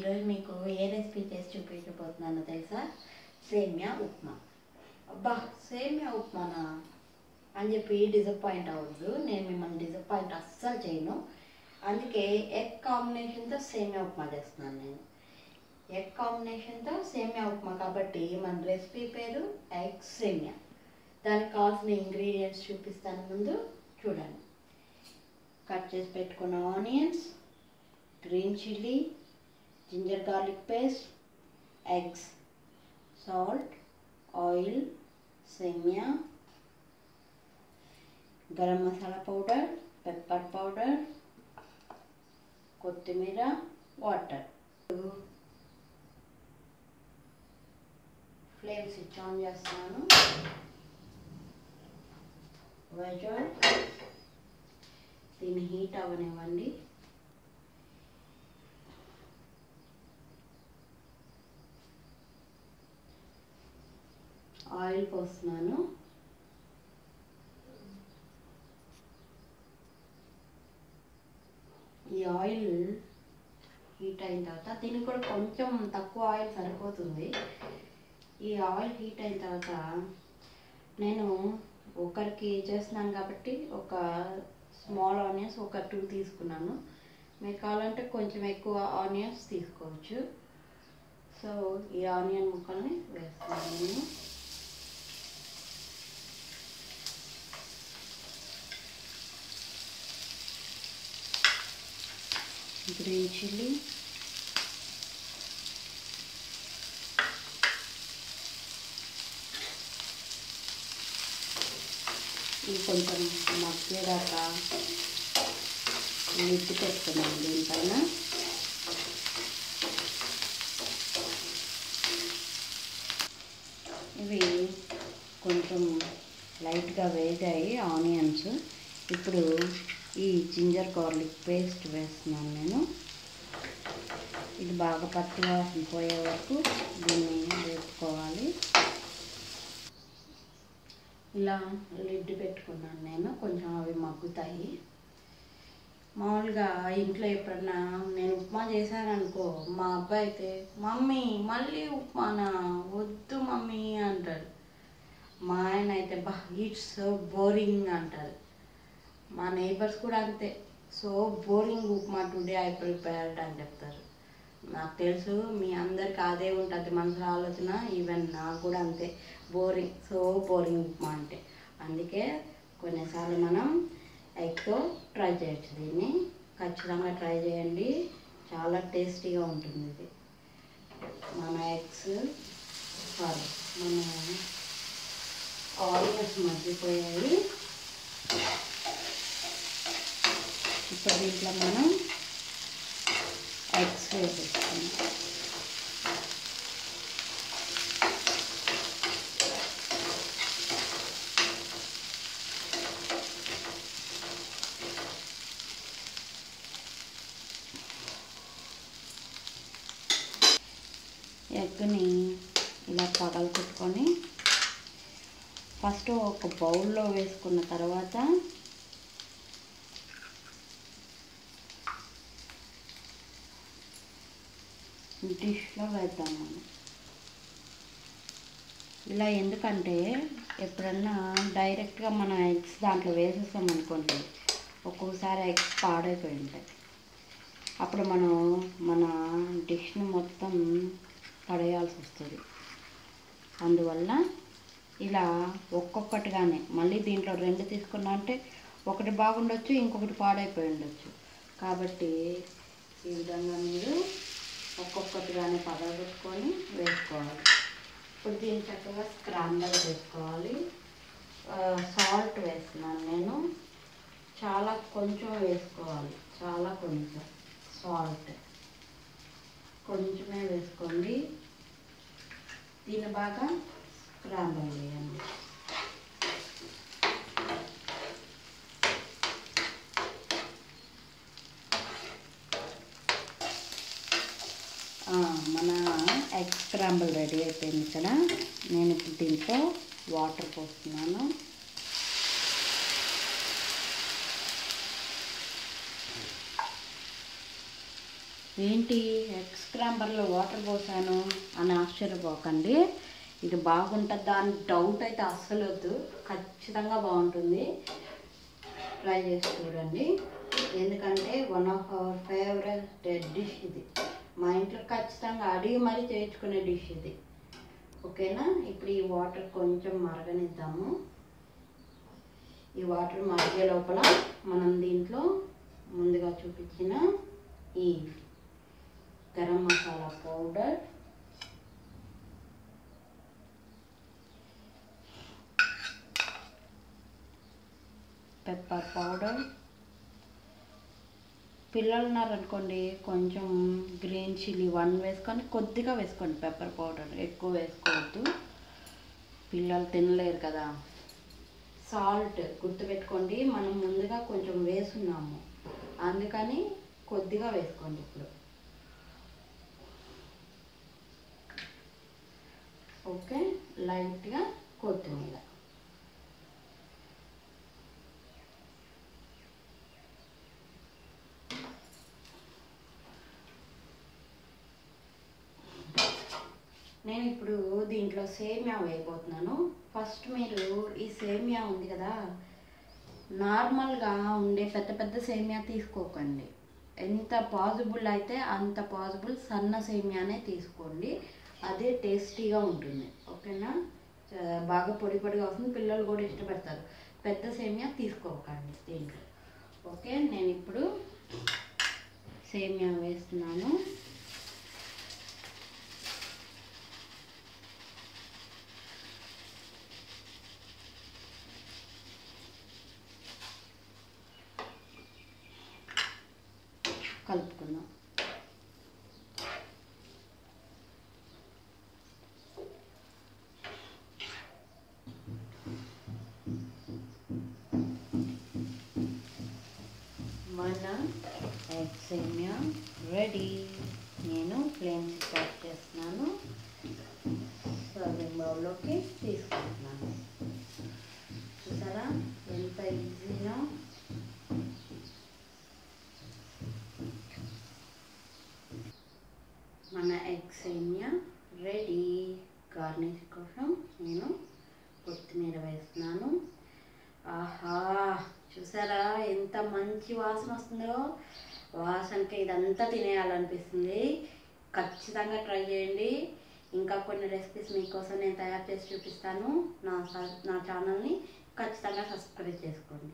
ఈరోజు మీకు ఏ రెసిపీ చేసి చూపించబోతున్నానో తెలుసా? సేమియా ఉప్మా. అబ్బా, సేమియా ఉప్మానా అని చెప్పి డిసప్పాయింట్ అవ్వద్దు. నేను మిమ్మల్ని డిసప్పాయింట్ అస్సలు చేయను. అందుకే ఎగ్ కాంబినేషన్తో సేమియా ఉప్మా చేస్తున్నాను నేను. ఎగ్ కాంబినేషన్తో సేమియా ఉప్మా కాబట్టి మన రెసిపీ పేరు ఎగ్ సేమియా. దానికి కావాల్సిన ఇంగ్రీడియంట్స్ చూపిస్తాను, ముందు చూడండి. కట్ చేసి పెట్టుకున్న onions, green chilli, ginger garlic paste, eggs, salt, oil, semiya, garam masala powder, pepper powder, కొత్తిమీర, వాటర్. ఫ్లేమ్ స్విచ్ ఆన్ చేస్తున్నాను. వెజ్ ఆయిల్, దీన్ని హీట్ అవ్వనివ్వండి. ఆయిల్ పోస్తున్నాను. ఈ ఆయిల్ హీట్ అయిన తర్వాత, దీనికి కూడా కొంచెం తక్కువ ఆయిల్ సరిపోతుంది. ఈ ఆయిల్ హీట్ అయిన తర్వాత నేను ఒకరికి చేస్తున్నాను కాబట్టి ఒక స్మాల్ ఆనియన్స్ ఒక 2 తీసుకున్నాను. మీకు కావాలంటే కొంచెం ఎక్కువ ఆనియన్స్ తీసుకోవచ్చు. సో ఈ ఆనియన్ ముక్కల్ని వేస్తున్నాను నేను. గ్రీన్ చిల్లీ, ఇది కొంచెం మగ్గేదాకా లిడ్ పెట్టుకున్నాను దీనిపైన. ఇవి కొంచెం లైట్గా వేగాయి ఆనియన్స్. ఇప్పుడు ఈ జింజర్ గార్లిక్ పేస్ట్ వేస్తున్నాను నేను. ఇది బాగా పచ్చి వాసన పోయే వరకు దీన్ని వేసుకోవాలి. ఇలా లిడ్ పెట్టుకున్నాను నేను, కొంచెం అవి మగ్గుతాయి. మామూలుగా ఇంట్లో ఎప్పుడన్నా నేను ఉప్మా చేశాననుకో, మా అబ్బాయి అయితే మమ్మీ మళ్ళీ ఉప్మానా, వద్దు మమ్మీ అంటాడు. మా ఆయన అయితే బా ఇట్స్ సో బోరింగ్ అంటారు. మా నైబర్స్ కూడా అంతే, so boring upma today I prepared అని చెప్తారు. నాకు తెలుసు మీ అందరికి అదే ఉంటుంది మనసులో ఆలోచన. ఈవెన్ నాకు కూడా అంతే, బోరింగ్, సో బోరింగ్ ఉప్మా అంటే. అందుకే కొన్నిసార్లు మనం ఎగ్తో ట్రై చేయొచ్చు. దీన్ని ఖచ్చితంగా ట్రై చేయండి, చాలా టేస్టీగా ఉంటుంది ఇది. మన ఎగ్స్ మన ఆనియన్స్ మగ్గిపోయాయి. ఇప్పుడు దీంట్లో మనం ఎగ్స్ వేసేస్తాం. ఎగ్ని ఇలా పగలగొట్టుకొని ఫస్ట్ ఒక బౌల్లో వేసుకున్న తర్వాత డిష్లో వేద్దాం మనం. ఇలా ఎందుకంటే ఎప్పుడన్నా డైరెక్ట్గా మనం ఎగ్స్ దాంట్లో వేసేస్తాం అనుకోండి, ఒక్కొక్కసారి ఎగ్స్ పాడైపోయి ఉంటాయి. అప్పుడు మనం మన డిష్ని మొత్తం పడేయాల్సి వస్తుంది. అందువల్ల ఇలా ఒక్కొక్కటిగానే, మళ్ళీ దీంట్లో 2 తీసుకున్నా అంటే ఒకటి బాగుండొచ్చు, ఇంకొకటి పాడైపోయి ఉండొచ్చు. కాబట్టి ఈ విధంగా మీరు ఒక్కొక్కటిగానే పగలగొట్టుకొని వేసుకోవాలి. ఇప్పుడు దీన్ని చక్కగా స్క్రాంబల్ చేసుకోవాలి. సాల్ట్ వేస్తున్నాను నేను, చాలా కొంచెం వేసుకోవాలి, చాలా కొంచెం సాల్ట్ కొంచెమే వేసుకోండి. దీన్ని బాగా స్క్రాంబల్ చేయండి. మన ఎగ్ స్క్రాంబల్ రెడీ అయిపోయింది ఇక్కడ. నేను ఇప్పుడు దీంట్లో వాటర్ పోస్తున్నాను. ఏంటి ఎగ్ స్క్రాంబర్లో వాటర్ పోసాను అని ఆశ్చర్యపోకండి. ఇది బాగుంటుందా అని డౌట్ అయితే అస్సలు వద్దు, ఖచ్చితంగా బాగుంటుంది. ట్రై చేసి చూడండి. ఎందుకంటే one of our favourite dish ఇది. మా ఇంట్లో ఖచ్చితంగా అడిగి మరీ చేయించుకునే డిష్ ఇది. ఓకేనా? ఇప్పుడు ఈ వాటర్ కొంచెం మరగనిద్దాము. ఈ వాటర్ మరిగే లోపల మనం దీంట్లో ముందుగా చూపించిన ఈ garam masala powder, pepper powder, పిల్లలు ఉన్నారనుకోండి కొంచెం గ్రీన్ చిల్లీ 1 వేసుకొని కొద్దిగా వేసుకోండి. పెప్పర్ పౌడర్ ఎక్కువ వేసుకోవద్దు, పిల్లలు తినలేరు కదా. సాల్ట్ గుర్తుపెట్టుకోండి, మనం ముందుగా కొంచెం వేసున్నాము, అందుకని కొద్దిగా వేసుకోండి. ఇప్పుడు ఓకే, లైట్గా కొత్తిమీర. నేను ఇప్పుడు దీంట్లో సేమియా వేయబోతున్నాను. ఫస్ట్ మీరు ఈ సేమియా ఉంది కదా, నార్మల్గా ఉండే పెద్ద పెద్ద సేమియా తీసుకోకండి. ఎంత పాసిబుల్ అయితే అంత పాసిబుల్ సన్న సేమియానే తీసుకోండి, అదే టేస్టీగా ఉంటుంది. ఓకేనా? బాగా పొడి పొడిగా వస్తుంది, పిల్లలు కూడా ఇష్టపడతారు. పెద్ద సేమియా తీసుకోకండి దీంట్లో. ఓకే, నేను ఇప్పుడు సేమియా వేస్తున్నాను. కలుపుకుందాం. మన ఎగ్ సేమియా రెడీ. నేను ఫ్లేమ్ స్టార్ట్ చేస్తున్నాను, సర్వింగ్ బౌల్లోకి తీసుకుంటున్నాను. చూసారా ఎంత ఈజీగా. మన ఎగ్ సేమియా రెడీ. గార్నిష్ కోసం నేను కొత్తిమీర వేస్తున్నాను. ఆహా, చూసారా ఎంత మంచి వాసన వస్తుందో. వాసనకి ఇదంతా తినేయాలనిపిస్తుంది. ఖచ్చితంగా ట్రై చేయండి. ఇంకా కొన్ని రెసిపీస్ మీకోసం నేను తయారు చేసి చూపిస్తాను. నా ఛానల్ని ఖచ్చితంగా సబ్స్క్రైబ్ చేసుకోండి.